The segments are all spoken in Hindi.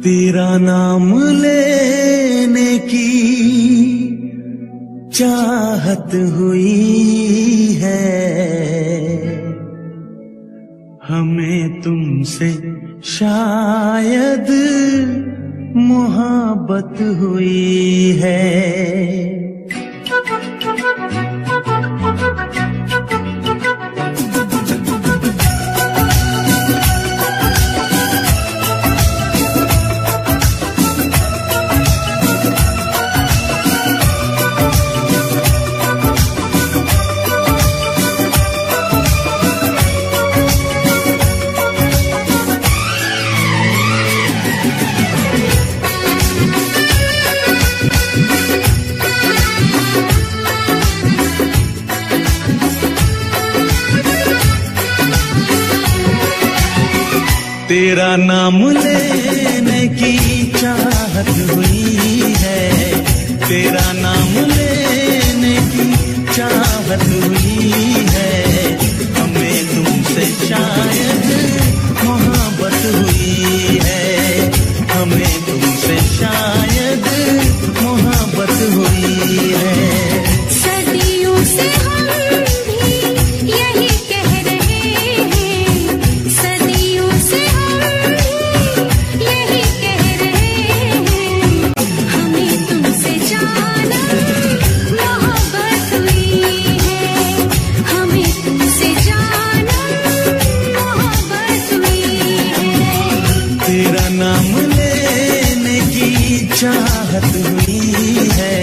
तेरा नाम लेने की चाहत हुई है, हमें तुमसे शायद मोहब्बत हुई है। तेरा नाम लेने की चाहत हुई है, तेरा नाम लेने की चाहत हुई है, हमें तुमसे शायद मोहब्बत हुई है, हमें तुमसे शायद मोहब्बत हुई है। सदियों से हम भी यही कह रहे हैं, सदियों से हम भी यही कह रहे हैं, हमें तुमसे जाना मोहब्बत हुई है, हमें तुमसे जाना मोहब्बत हुई है। तेरा नाम लेने की चाहत हुई है,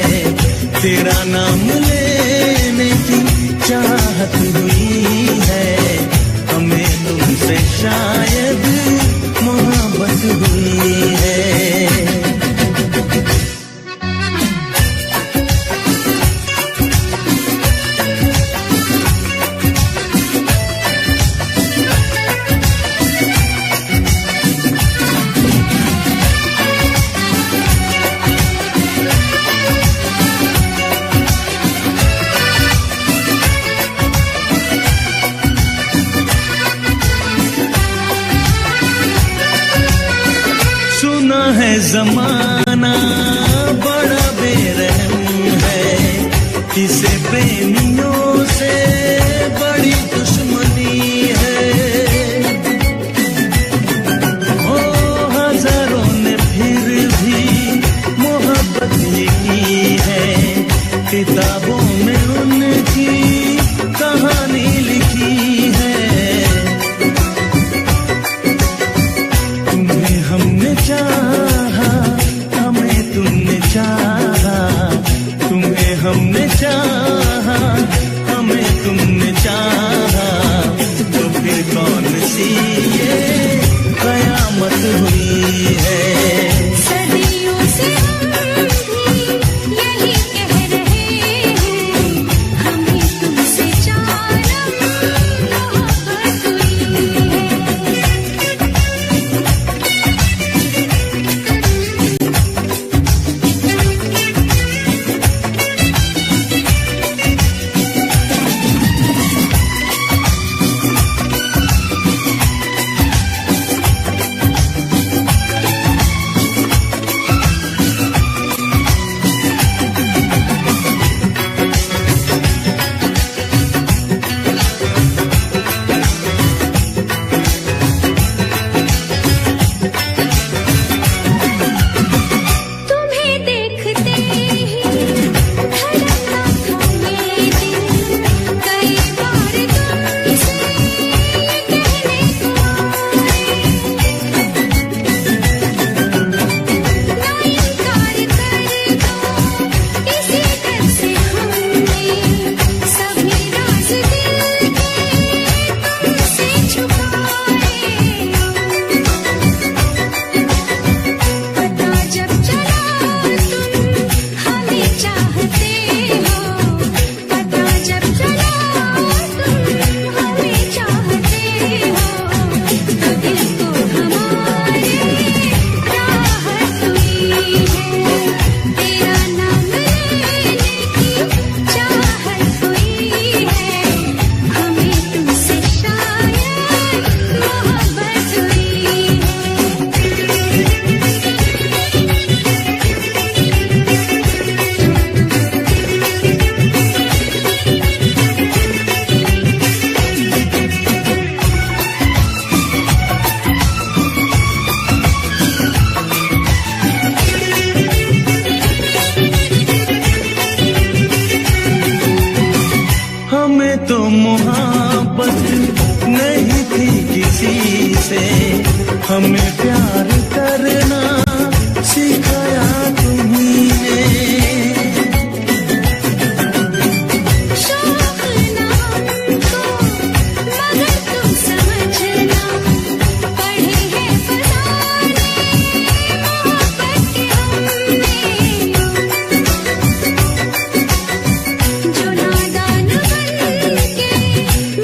तेरा नाम लेने की चाहत हुई है, हमें तुमसे शायद मोहब्बत हुई है। सुना है जमाना बड़ा बेरहम है, किसे प्रेमियों से बड़ी दुश्मनी है, ओ हजारों ने फिर भी मोहब्बत ही की है, किताबों में उनकी कहानी लिखी है। तुम्हें हमने चाहा, हमें तुमने चाहा, तुम्हें हमने चाहा, हमें तुम तो मोहब्बत नहीं थी किसी से, हमें प्यार करना सिखाया तुम्हीं ने। शौक ना हमको मगर तुम समझना, पढ़े हैं फसाने मोहब्बत के हमने। जो नादान बनके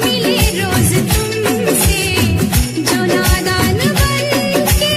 मिले रोज तुमसे, जो नादान बनके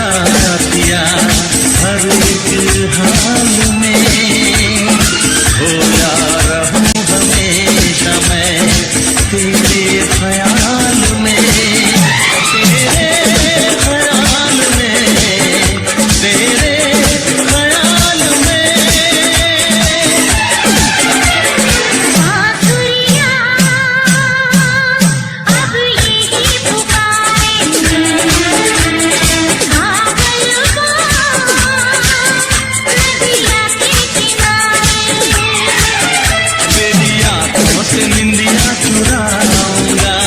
साथिया हर एक हाल में खोया रहूं हमेशा मैं तेरे ख्याल में, तेरे ख्याल में, तेरे ख्याल में। बांसुरियां अब यही पुकारे, नदिया के किनारे। तेरी आंखों से निंदिया चुराऊंगा,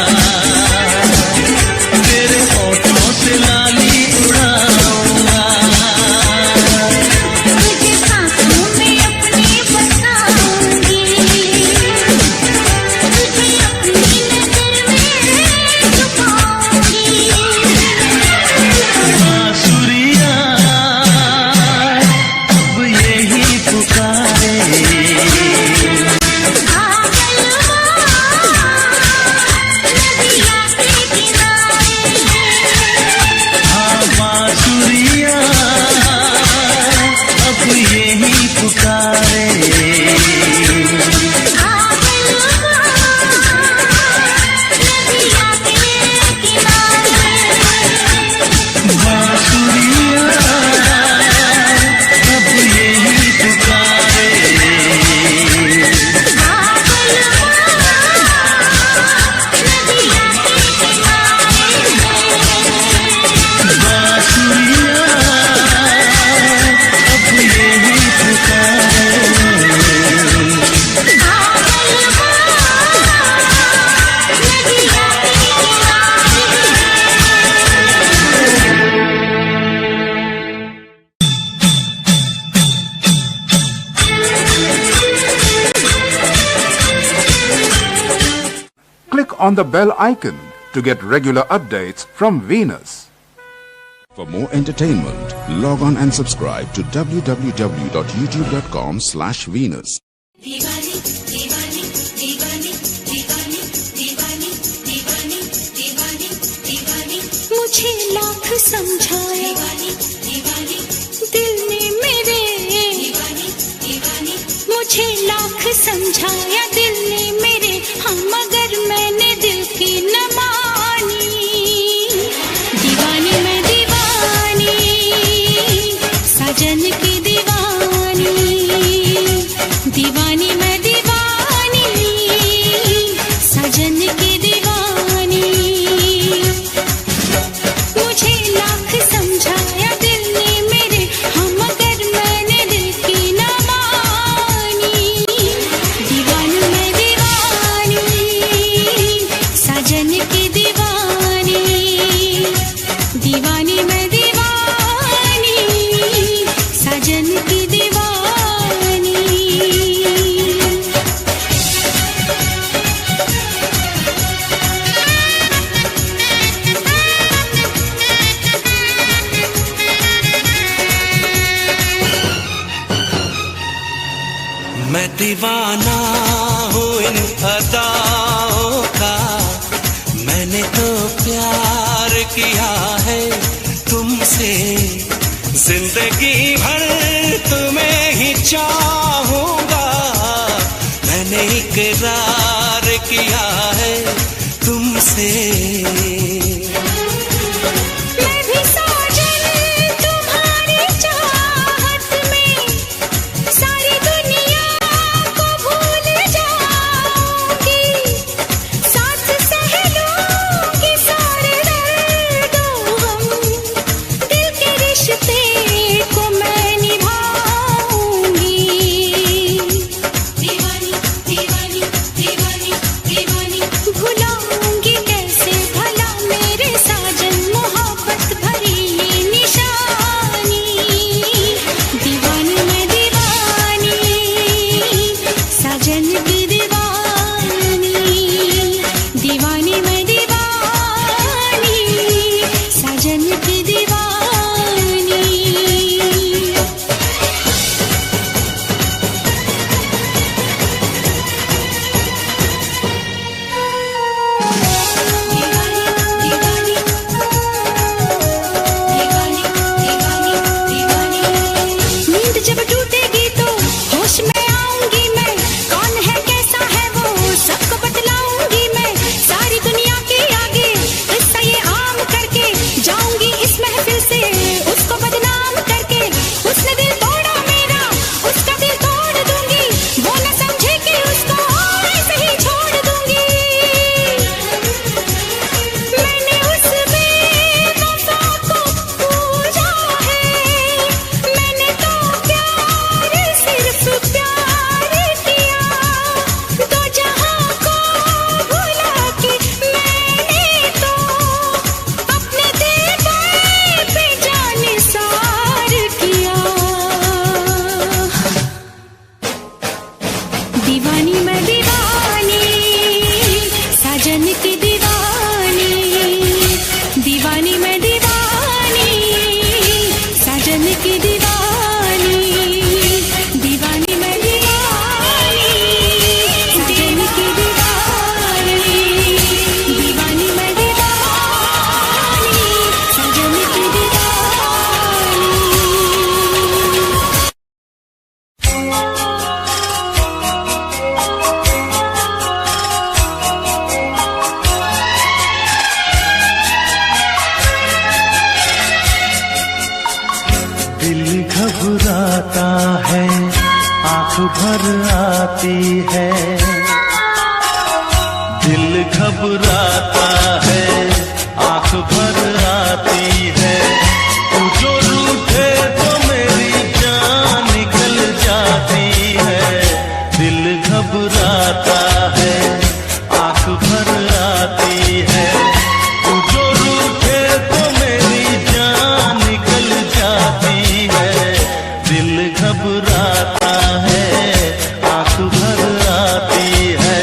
तेरे होठों से लाली उड़ाऊंगा। तुझे सांसों में अपने बसाऊंगी, तुझे अपनी नजर में छुपाऊंगी। बांसुरियां अब यही पुकारे, नदिया के किनारे। हाँ बांसुरियां अब यही पुकारे। नदिया के किनारे। बांसुरियां अब यही पुकारे। बांसुरियां अब यही पुकारे। Click on the bell icon to get regular updates from Venus. For more entertainment, log on and subscribe to www.youtube.com/Venus. दीवानी दीवानी दीवानी दीवानी दीवानी दीवानी दीवानी दीवानी। मुझे लाख समझाया दीवानी दिल ने मेरे, दीवानी मुझे लाख समझाया दिल ने मेरे। हम मगर मैंने दिल की न मानी। दीवानी मैं दीवानी, साजन की दीवानी। दीवानी मैं दीवानी, साजन की दीवानी। मुझे लाख समझाया दिल ने मेरे, हम मगर मैंने दिल की न मानी। दीवानी मैं दीवानी, साजन की दीवानी। दीवानी मैं दीवानी, साजन की दीवानी। मैं दीवाना हूँ इन अदाओं का, मैंने तो प्यार किया है तुमसे। जिंदगी भर तुम्हें ही चाहूंगा, मैंने इकरार किया है तुमसे। मैं भी साजन तुम्हारी चाहत में सारी दुनिया को भूल जाऊंगी। साथ सह लूंगी सारे दर्दों हम, दिल के रिश्ते को मैं निभाऊंगी। दीवानी दीवानी दीवानी दीवानी। भुलाऊंगी कैसे दिल घबराता है, आंख भर आती है। दिल घबराता है, आंख भर आती है। तू जो रूठे तो मेरी जान निकल जाती है। दिल घबराता है, आंख भर आती है। तू जो रूठे तो मेरी जान निकल जाती है। दिल घबराता है, आंख भर आती है।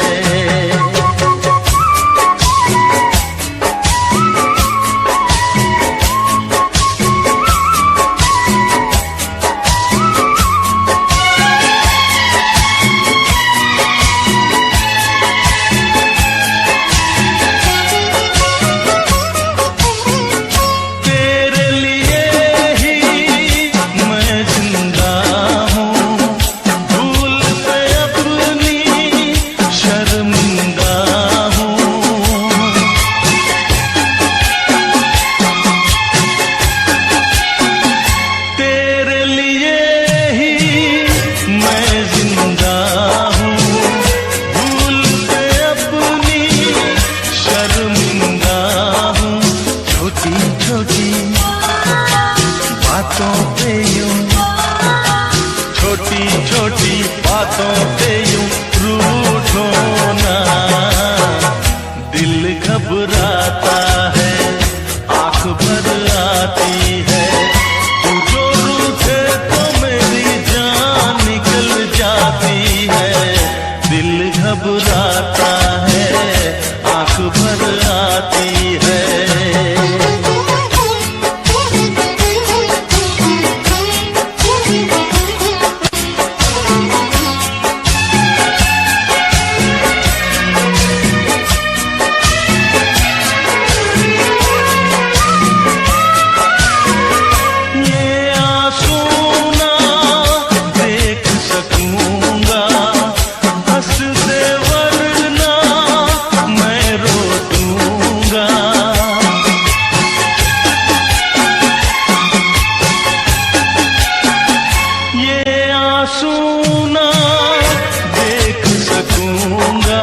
छोटी छोटी बातों पे यूं रूठो ना। दिल घबराता है, आंख भर आती है। तू जो रूठे तो मेरी जान निकल जाती है। दिल घबराता है, आंख भर आती है। सुना देख सकूंगा,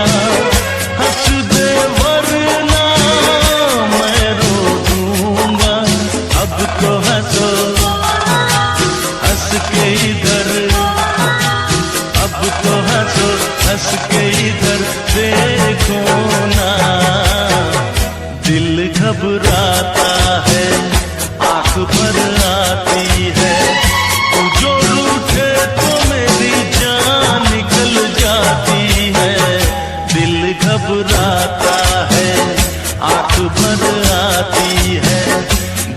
हंस दे वरना मैं रो दूंगा। अब तो हंसो हंस के इधर, अब तो हंसो हंस के इधर देखो ना। दिल घबराता है, आंख भर आती है। तू जो रूठे तो मेरी जान निकल जाती है। दिल घबराता है, आंख भर आती है।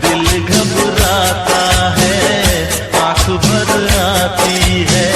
दिल घबराता है, आंख भर आती है।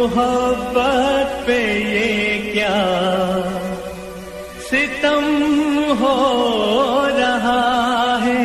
मोहब्बत पे ये क्या सितम हो रहा है।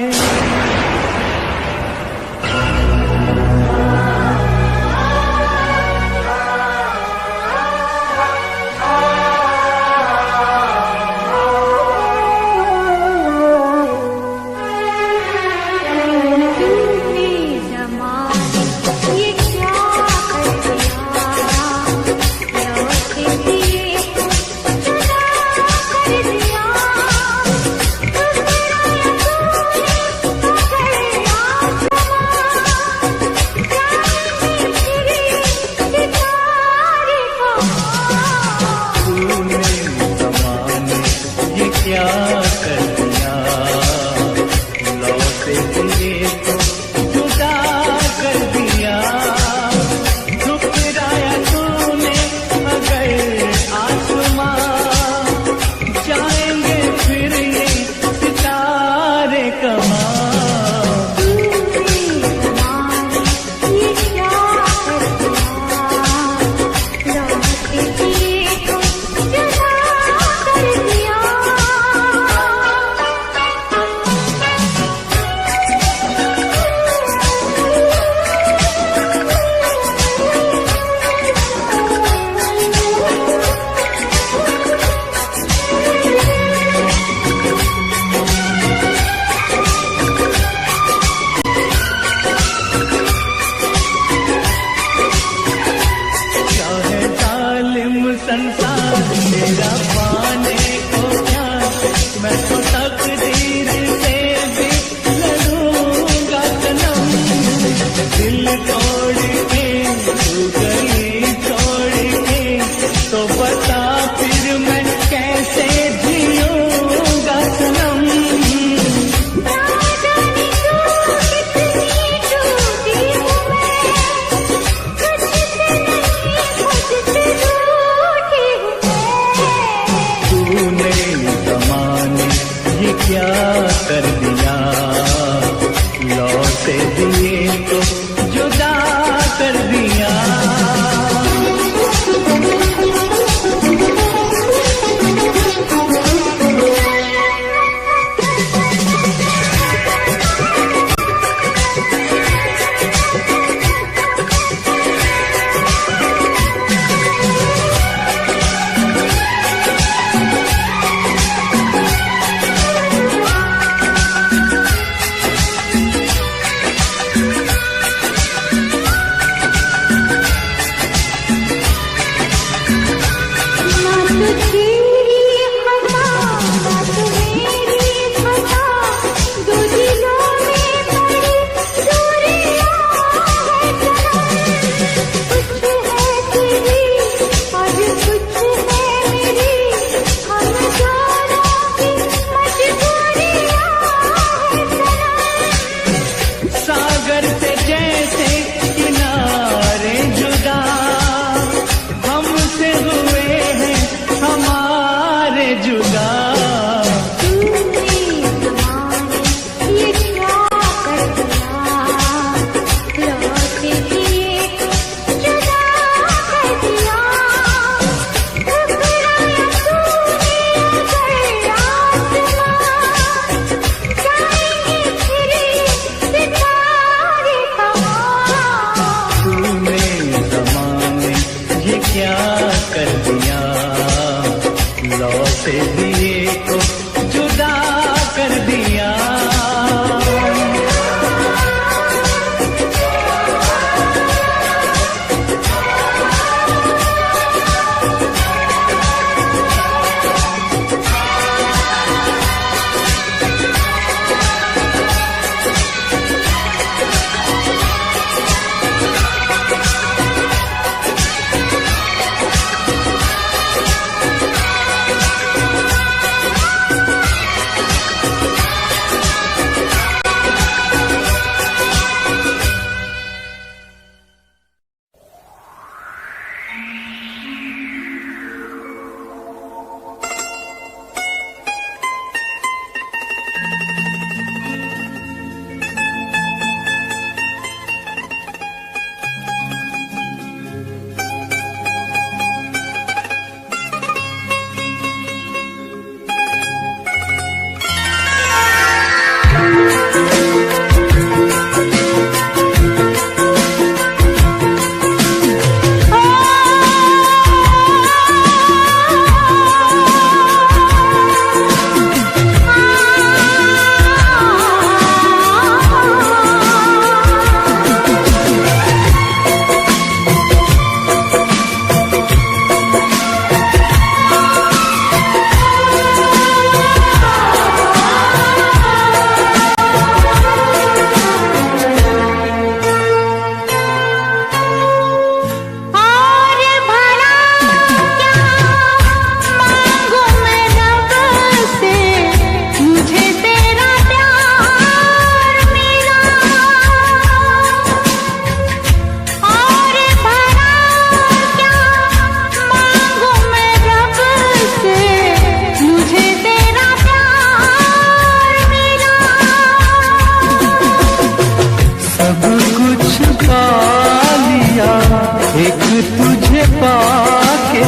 एक तुझे पाके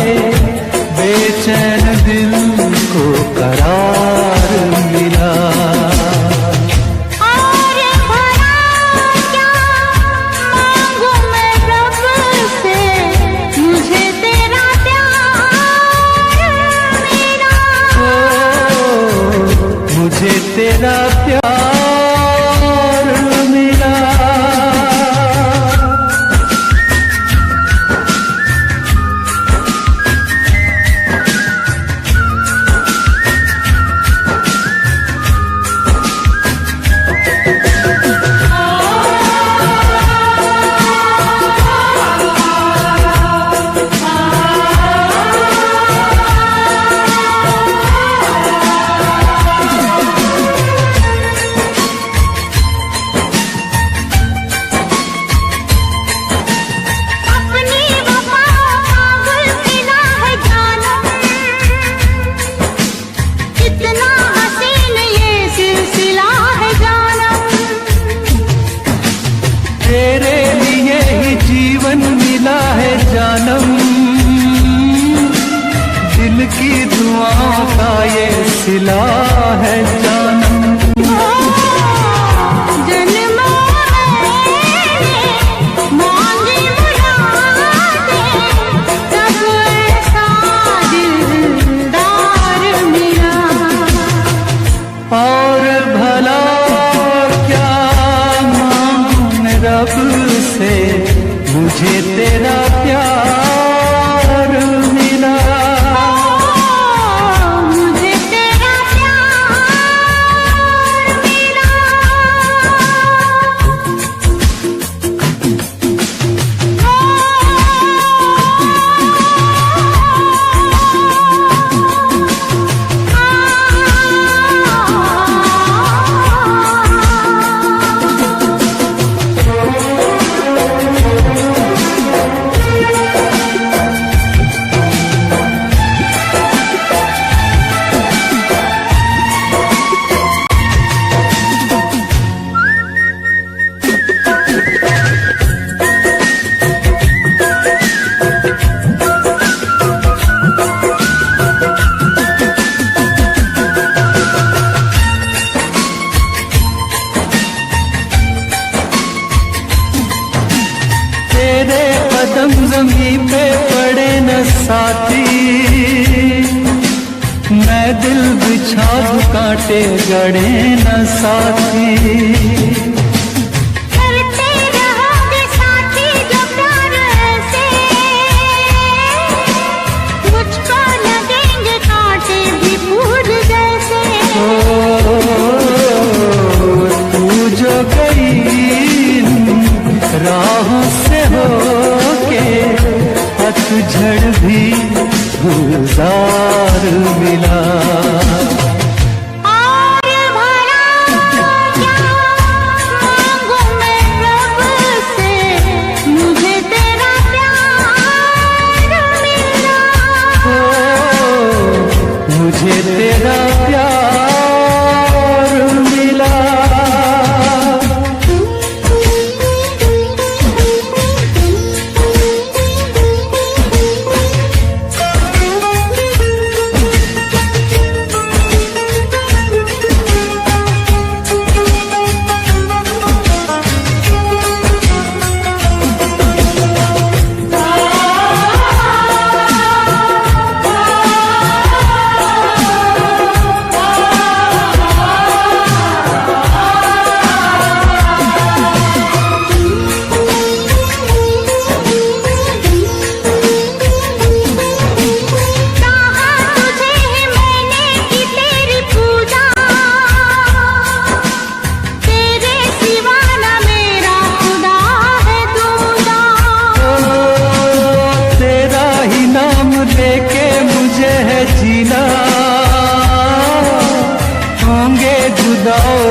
बेचैन दिल को करार मिला। और भला क्या मांगू मैं रब से, मुझे तेरा प्यार मिला। मुझे तेरा प्यार मिला। अपनी वफा पागल मिला है जानम, कितना हसीन ये सिलसिला है जानम। तेरे लिए ही जीवन मिला है जानम, दिल की दुआओं का ये सिला है जानम। जन्मों में मांगी मुरादें, तब ऐसा दिलदार मिला। और भला क्या मांगू मैं रब से, मुझे तेरा प्यार मिला। मुझे तेरा प्यार मिला। तेरे कदम ज़मीं पे पड़े न साथी, मैं दिल बिछा दूं कांटे गड़े न साथी। करते रहोगे साथी जो प्यार ऐसे, मुझको लगेंगे कांटे भी फूल जैसे। तू जो गई राहों से होके, पतझड़ भी गुलजार मिला। और भला क्या मांगू मैं रब से, मुझे तेरा प्यार मिला। मुझे तेरा प्यार मिला।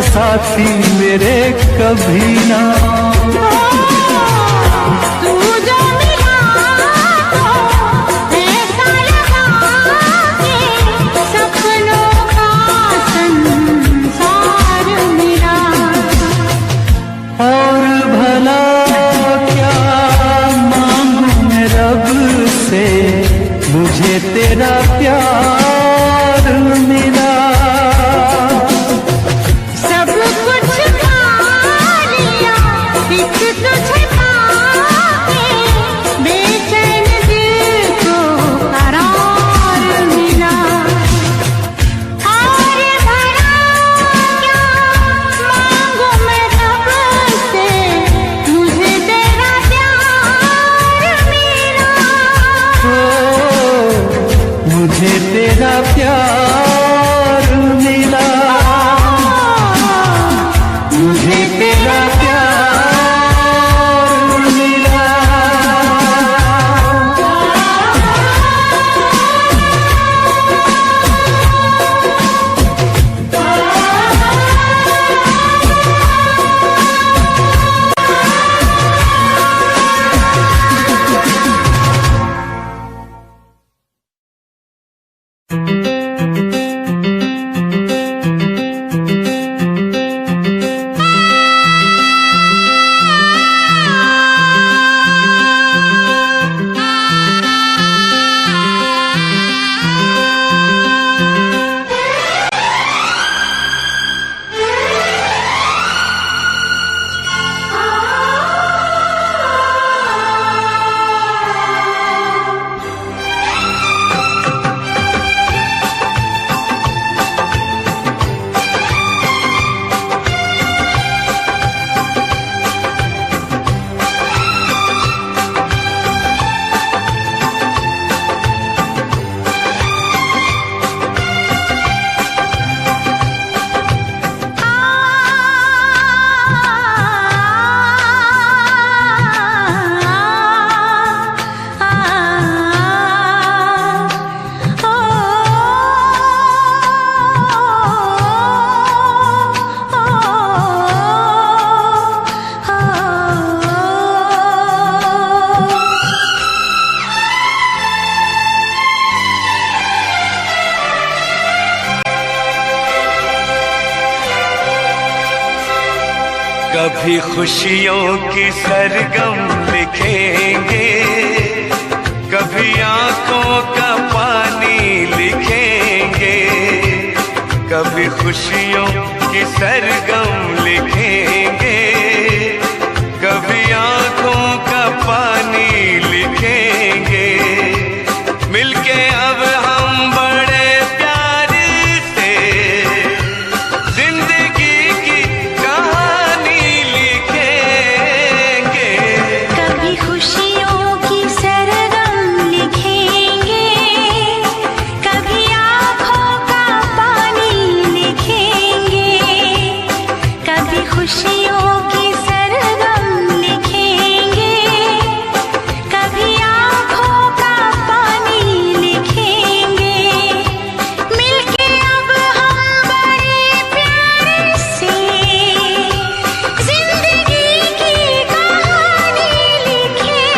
साथी मेरे कभी ना। तू जो मिला तो ऐसा लगा कि सपनों का संसार मिला। और भला क्या मांगू कभी खुशियों की सरगम लिखेंगे, कभी आंखों का पानी लिखेंगे, कभी खुशियों की सरगम लिखेंगे, कभी आंखों का पानी लिखेंगे। मिलके अब हम बड़े प्यार से जिंदगी की कहानी लिखेंगे। कभी खुशियों की सरगम लिखेंगे, कभी आँखों का पानी लिखेंगे, कभी खुशियों की सरगम लिखेंगे, कभी आँखों का पानी लिखेंगे। मिलके अब हम बड़े प्यार से जिंदगी की कहानी लिखेंगे।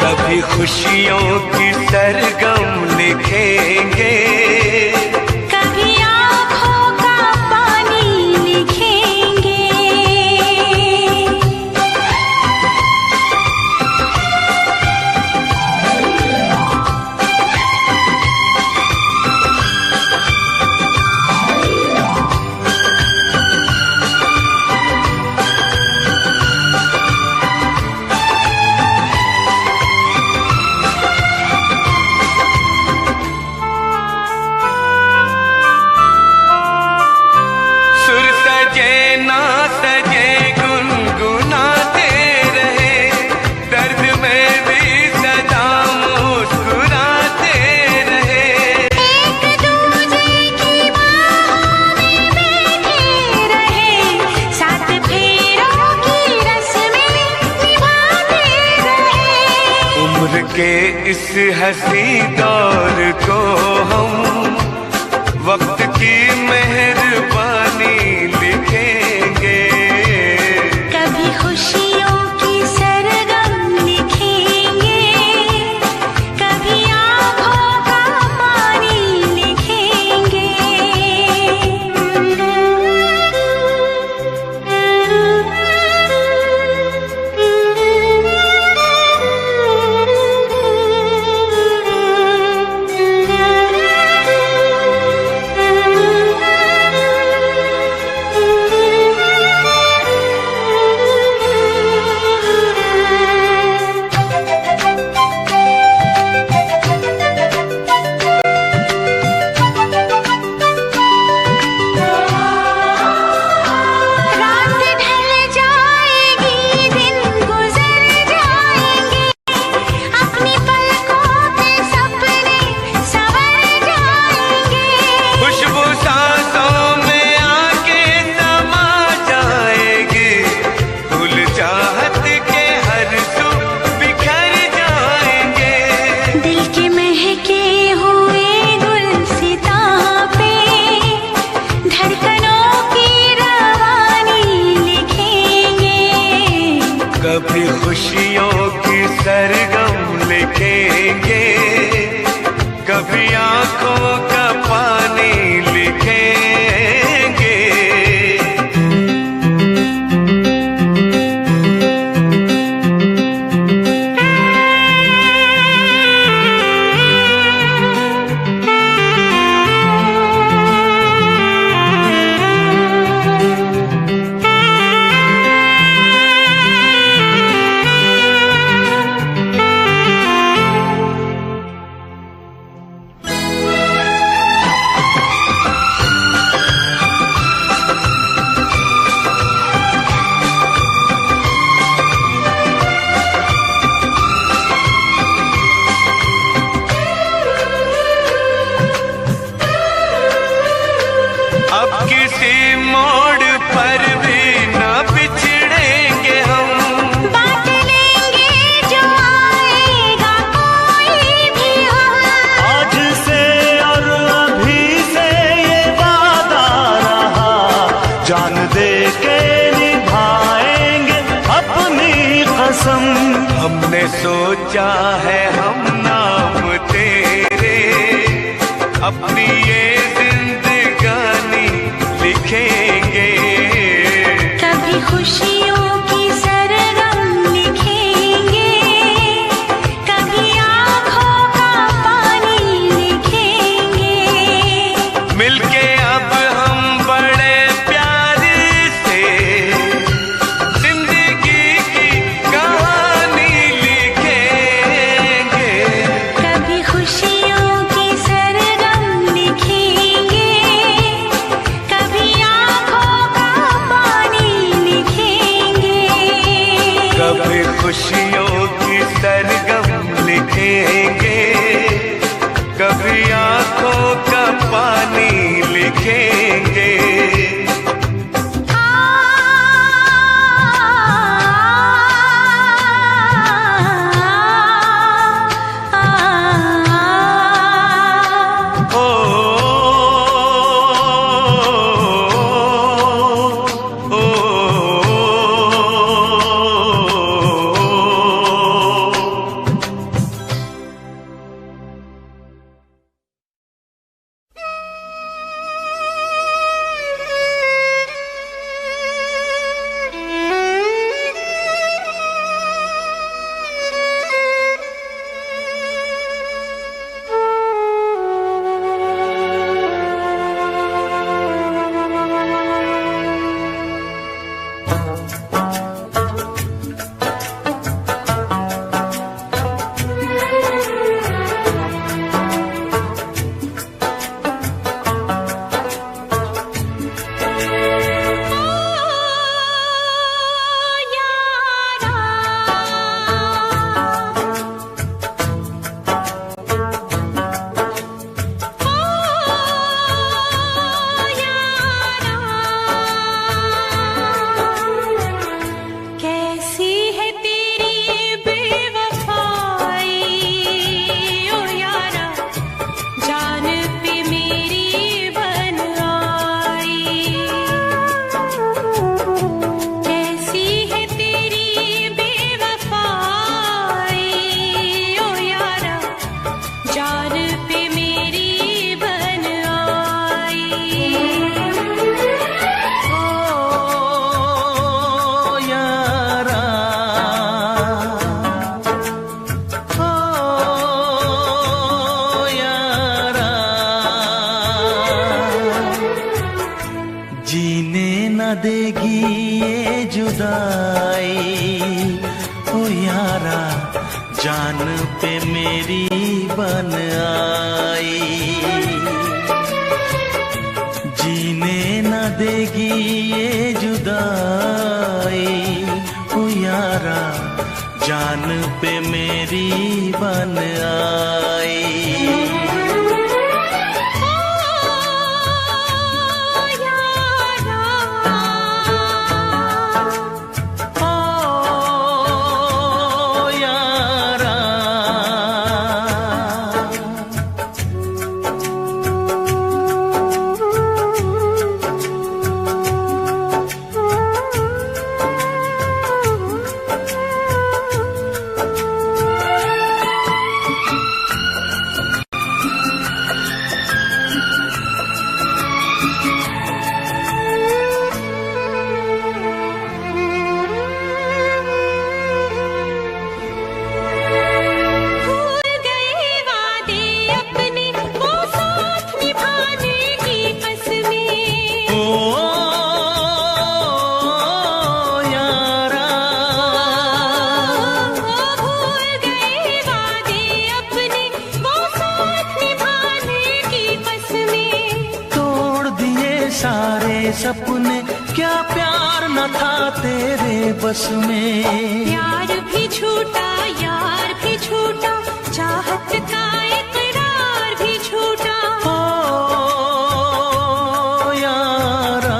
कभी खुशियों की सरगम लिखेंगे, कभी आँखों का पानी लिखेंगे। सुर सजे ना सजे गुनगुनाते रहे, दर्द में भी सदा मुस्कुराते रहे। एक दूजे की बाहों में बैठे रहे, साथ फेरों की रस्में निभाते रहे। उम्र के इस हंसी दौर को हम वक्त की मेहरबानी लिखेंगे। कभी खुशियों की सरगम लिखेंगे, कभी आँखों का पानी लिखेंगे। रात ढल जाएगी, दिन गुजर जाएंगे, अपनी पलकों पे सपने संवर जाएंगे। खुशबू सांसों में आके समा जाएगी, फूल चाहत के हर सू बिखर जाएंगे। दिल के महके हुए गुलसितां पे धड़कनों की रवानी लिखेंगे। कभी खुशियों की सरगम लिखेंगे, कभी आंखों का पानी लिखेंगे। अब किसी मोड़ पर भी न बिछड़ेंगे हम, बांट लेंगे जो आएगा कोई भी हम। आज से और अभी से ये वादा रहा, जान दे के निभाएंगे अपनी कसम। हमने सोचा है हम नाम तेरे, अपनी ये जिंदगानी लिखेंगे। कभी यारा जान पे मेरी बन आई, जीने न देगी ये जुदाई, ओ यारा जान पे मेरी बन आई। सपने क्या प्यार न था तेरे बस में, प्यार भी छूटा यार भी छूटा, चाहत का इकरार भी छूटा। ओ यारा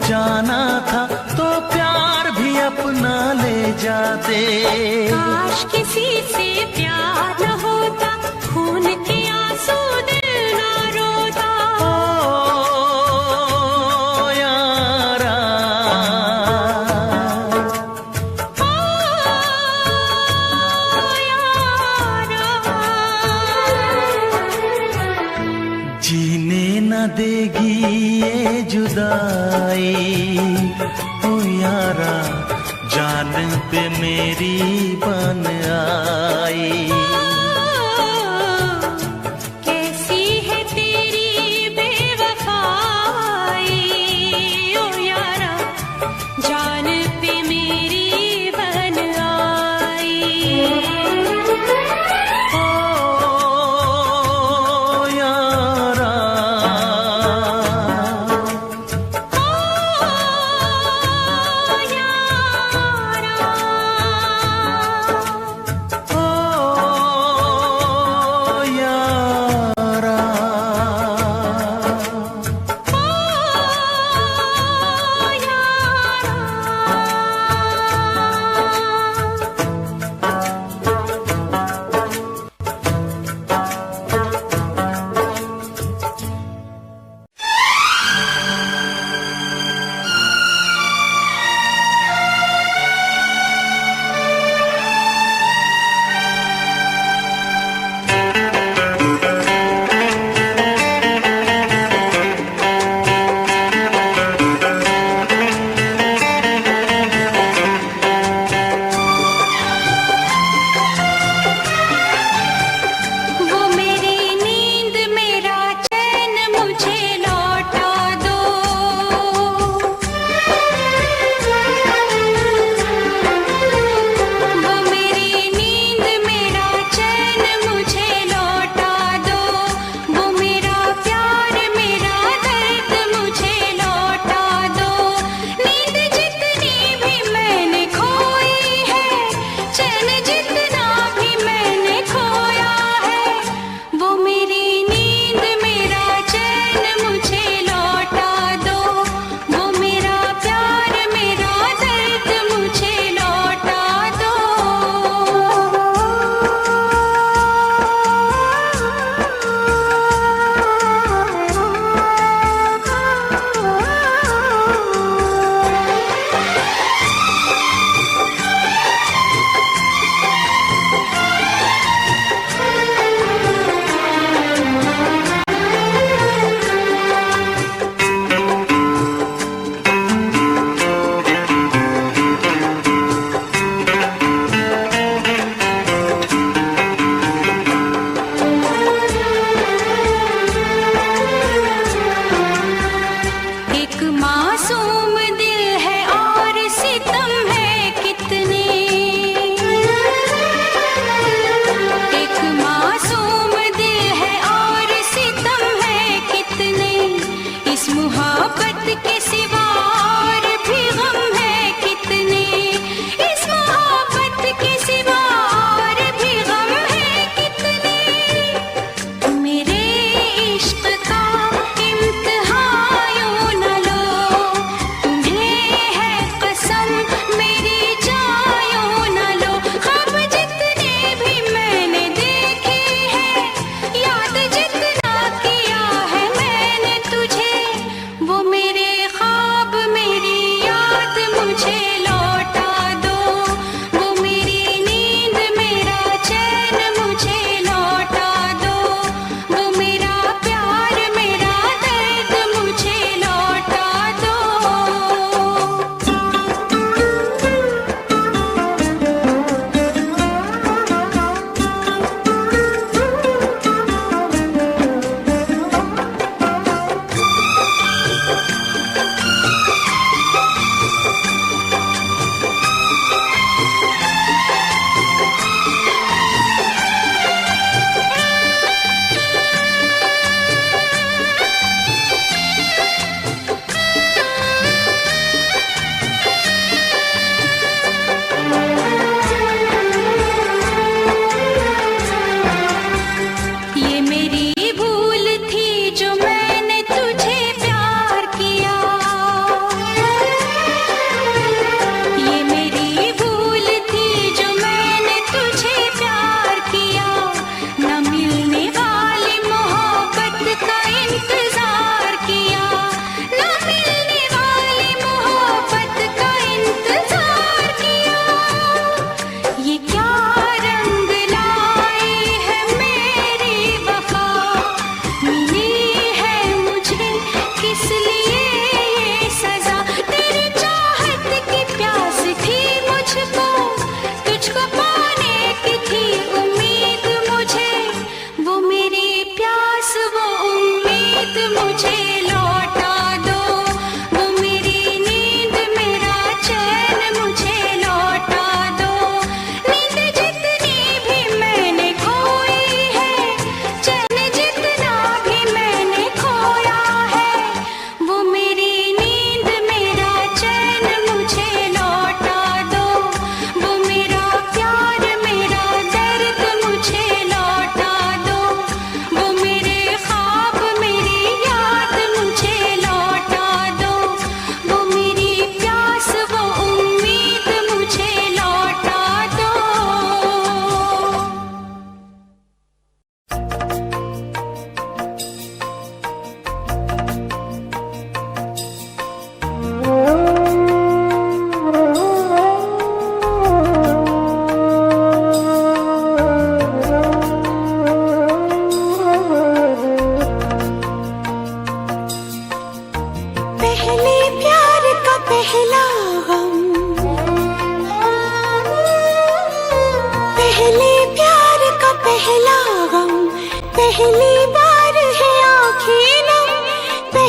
जाना था तो प्यार भी अपना ले जाते। काश किसी से प्यार न होता, खून के आंसू दिल ना रोता। ओ यारा जीने न देगी ये जुदाई, ओ यारा जान पे मेरी बन आई। कैसी है तेरी बेवफाई, ओ यारा जान पे मेरी बन आई।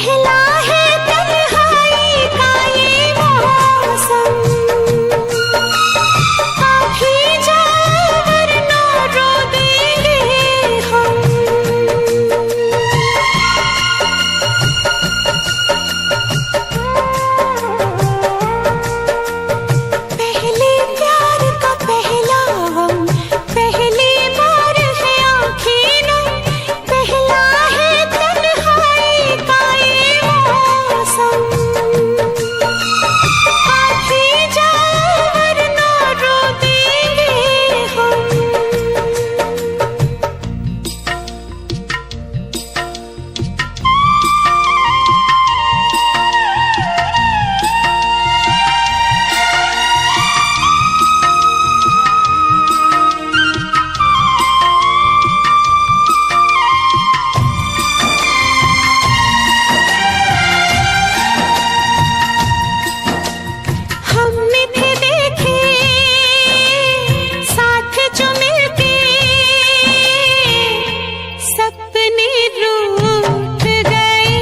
पहला है तन्हाई का ये मौसम, अभी जाओ वरना रो देंगे हम। पहले प्यार का पहला गम, पहली बार है आँखें नम, पहला है तन्हाई का ये मौसम, अभी जाओ वरना रो देंगे हम। हमने थे देखे साथ जो मिलके, सपने रूठ गए,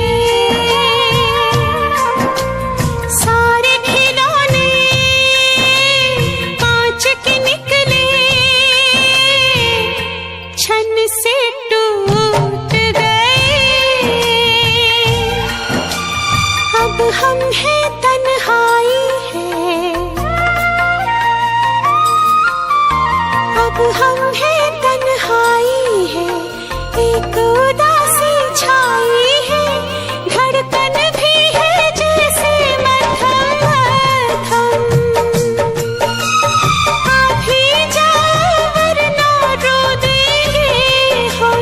सारे खिलौने कांच के निकले, छन से टूट गए। अब हम हैं तन्हाई है, अब हम हैं तन्हाई है, एक उदासी छाई है, धड़कन भी है जैसे मध्यम मध्यम, अभी जाओ वरना रो देंगे हम।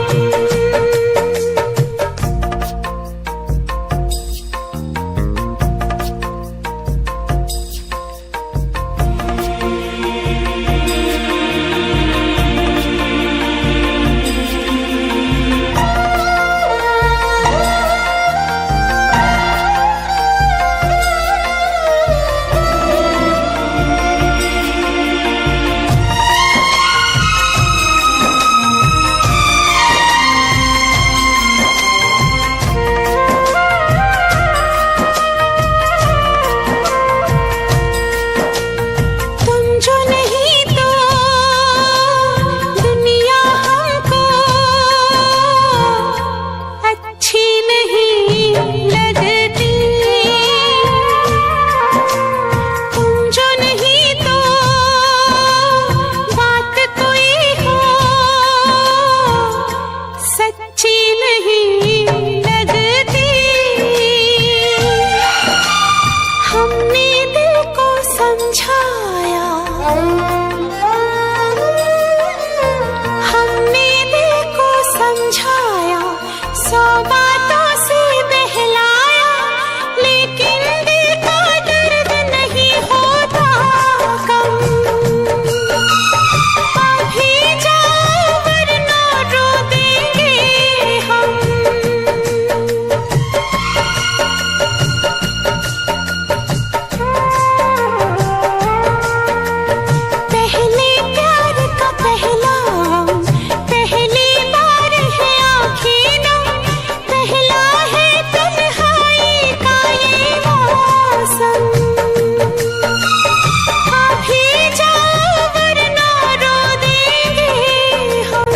तुम जो नहीं तो दुनिया हमको अच्छी नहीं लगती, तुम जो नहीं तो बात कोई हो सच्ची नहीं लगती। हमने दिल को समझाया, हमने दिल को समझाया, 100 बातों से बहलाया, लेकिन दिल का दर्द नहीं होता कम, अभी जाओ वरना रो देंगे हम। पहले प्यार का पहला गम, पहली बार है आँखें नम, पहला है तन्हाई का ये मौसम, अभी जाओ वरना रो देंगे हम।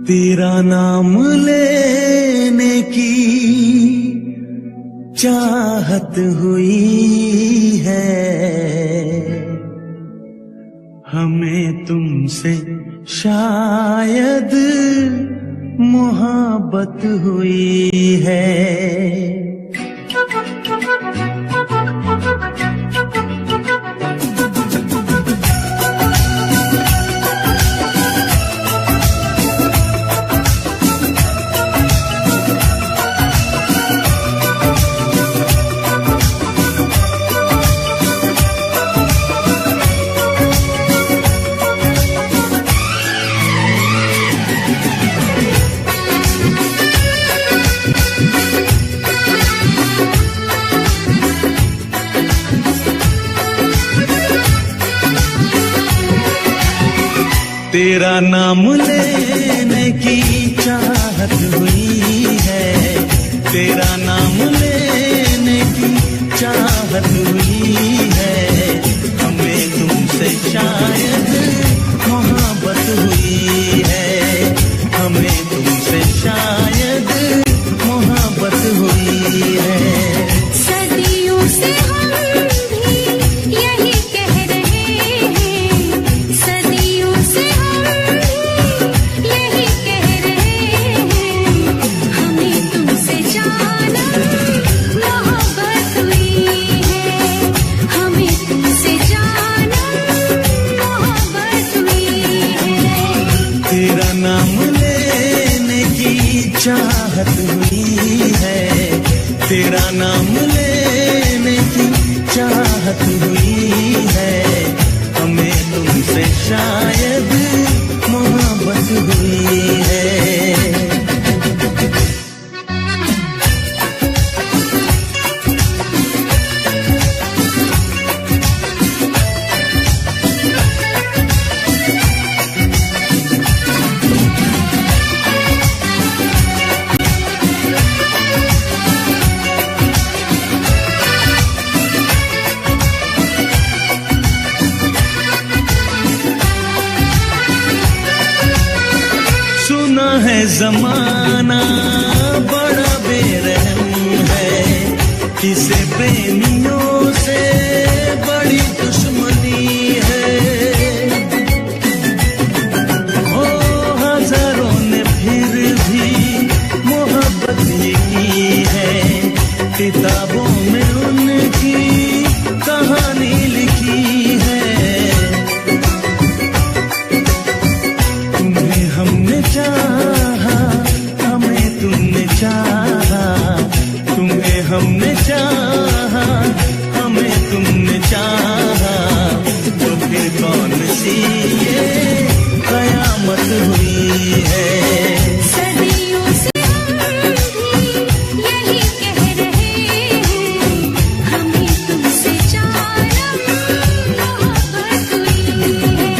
तेरा नाम लेने की चाहत हुई है, हमें तुमसे शायद मोहब्बत हुई है। तेरा नाम लेने की चाहत हुई है, तेरा नाम लेने की चाहत हुई है, हमें तुमसे शायद मोहब्बत हुई है, हमें तुमसे शायद मोहब्बत हुई है। सदियों से हम भी यही कह रहे हैं, सदियों से हम भी यही कह रहे हैं, हमें तुमसे जानम मोहब्बत हुई है, हमें तुमसे जानम मोहब्बत हुई है। तेरा नाम लेने की चाहत हुई है, तेरा नाम लेने की चाहत हुई है, हमें तुमसे शायद मोहब्बत हुई है। सुना है जमाना बड़ा बेरहम है, किसे प्रेमियों से बड़ी दुश्मनी है, ओ हजारों ने फिर भी मोहब्बत ये की है, किताबों में उनकी कहानी लिखी है। तुम्हें हमने चाहा, हमें तुमने चाहा, तुम्हें हमने चाहा, हमें तुमने चाहा, तो फिर कौन सी ये कयामत हुई है। सदियों से हम भी यही कह रहे हैं, हमें तुमसे जानम मोहब्बत हुई है।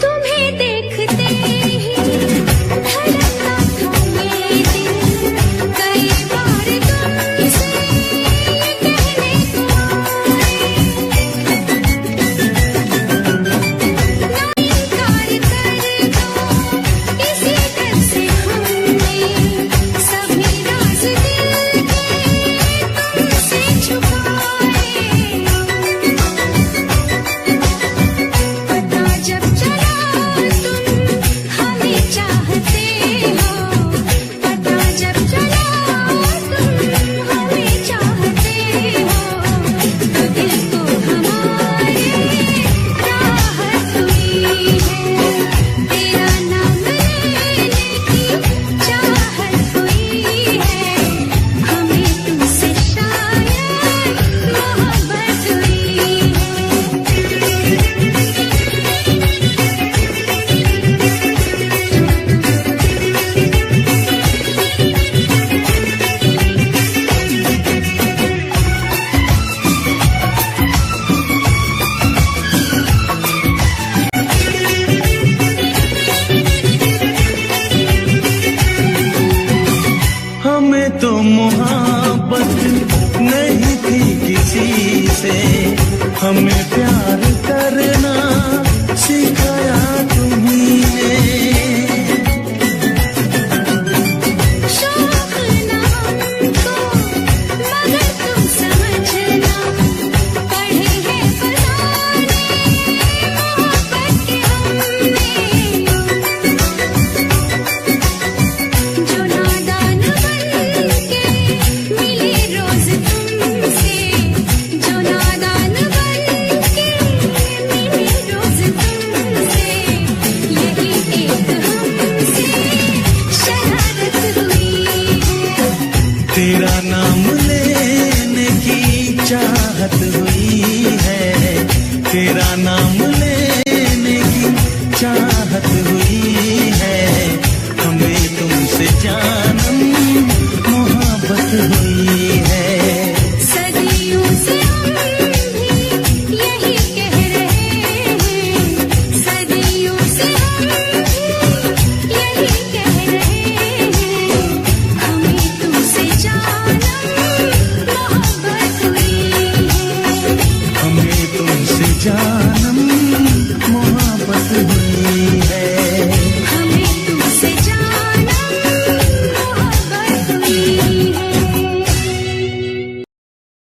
तुम्हें देखते ही धड़कता था ये दिल, कई बार तुमसे ये कहने को आए, ना इनकार कर दो, इसी डर से हमने सभी राज दिल के तुमसे छुपाए। पता जब चला तुम हमें चाहते हो, पता जब चला तुम हमें चाहते हो, तो दिल को हमारे राहत हुई है, तेरा नाम लेने की चाहत हुई है, हमें तुमसे शायद मोहब्बत हुई है। हमें तो मोहब्बत नहीं थी किसी से, हमें प्यार करना सिखाया तुम्ही ने। शौक ना हमको मगर तुम समझना, पढ़े हैं फसाने मोहब्बत के हमने, जो नादान बन के मिले रोज तुमसे, जो नादान बन तेरा नाम लेने की चाहत हुई है, तेरा नाम